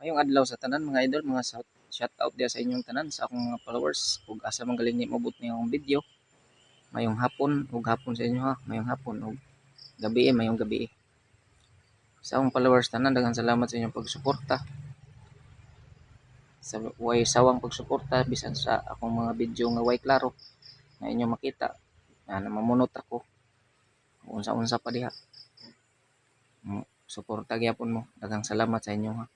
Mayong adlaw sa tanan mga idol, mga shout out dia sa inyong tanan sa akong mga followers ug asa man galing ni mabot ni akong video. Mayong hapon ug hapon sa inyo ha, mayong hapon ug gabi mayong gabi. Sa akong followers tanan daghang salamat sa inyong pagsuporta. Sa way sawang pagsuporta bisan sa akong mga video nga way klaro na inyo makita na mamunot ako unsa-unsa pa diha. Suporta gyapon mo. Daghang salamat sa inyo ha.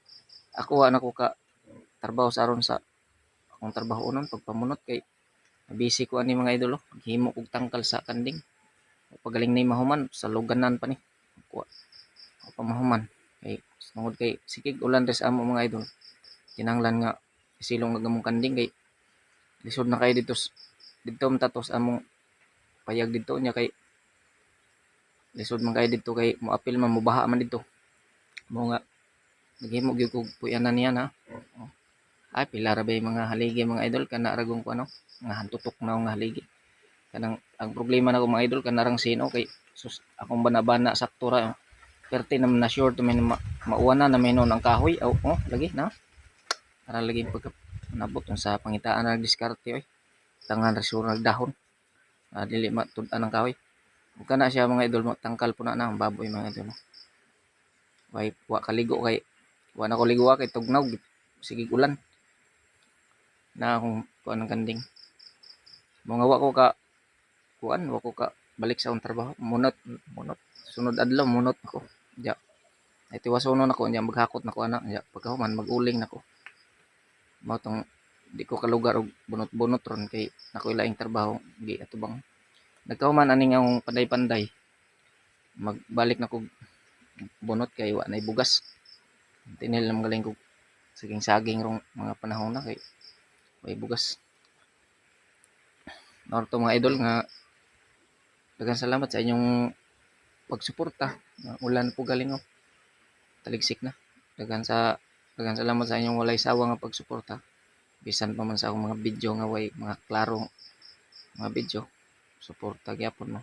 Ako wa na ko ka trabaho sa aron sa akong trabaho nun pagpamunot kay busy ko ani mga idol himo kog tangkal sa kanding pagaling na mahuman sa luganan pa ni ako pamahuman kay tungod kay sikig ulan res amo mga idol kinahanglan nga isilong na gamong kanding kay lisod na kay dito tatos among payag dito nya kay lisod man kay dito kay moapil man mobaha man dito mo nga naghimo gyud kog puyanan niya na ay pila ra bay mga haligi mga idol kana ragong ko ano nga hantutok na nga haligi kanang ang problema na ko mga idol kanarang sino kay sus akong banabana sakto ra perti naman na sure to may mauwana na may ang kahoy oh, lagi na para lagi pagka nabot sa pangitaan na diskarte oy tangan ra sure nagdahon dili matud-an ang kahoy ug kana siya mga idol tangkal po na ang baboy mga idol way wa kaligo kay wa na ko ligo kay tugnaw sige ulan na akong kuan ng kanding mga wa ko ka kuan wa ko ka balik sa akong trabaho munot sunod adlaw munot ako ja ay tiwasonon ako nya maghakot nako ana nya pagkahuman maguling nako mao tong di ko kalugar og bunot-bunot ron kay nako ilaing trabaho gi atubang nagkahuman aning akong panday-panday magbalik nako bunot kay wa nay bugas tinil na magaling ko saging rong mga panahon na kay way bugas norto mga idol nga daghang salamat sa inyong pagsuporta ulan po galing taligsik na daghang salamat sa inyong walay sawa nga pagsuporta bisan pa man sa akong mga video nga way mga klaro mga video suporta gyapon mo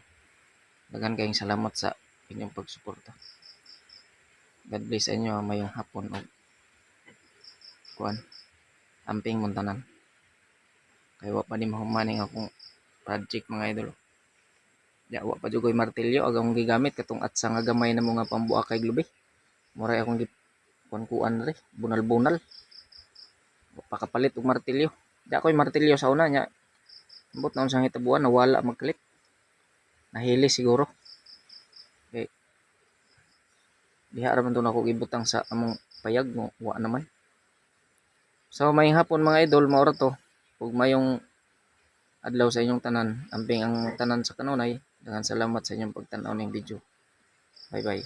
daghang kayong salamat sa inyong pagsuporta. God bless sa inyo mayong hapon og kuan amping muntanan kay wa pa ni mahumaning akong project mga idol ya wa pa jud koy martilyo agong gigamit katong atsa nga gamay na mga pambuak kay lubi muray akong kuan ri bunal-bunal pakapalit og martilyo di ako'y martilyo sa una nya ambot na unsang hitabuan nawala magkalit nahili siguro okay diha ra man to nako gibutang sa among payag mo wa naman so mayong hapon mga idol mao ra to ug mayong adlaw sa inyong tanan amping ang tanan sa kanunay daghang salamat sa inyong pagtan-aw ning video bye bye.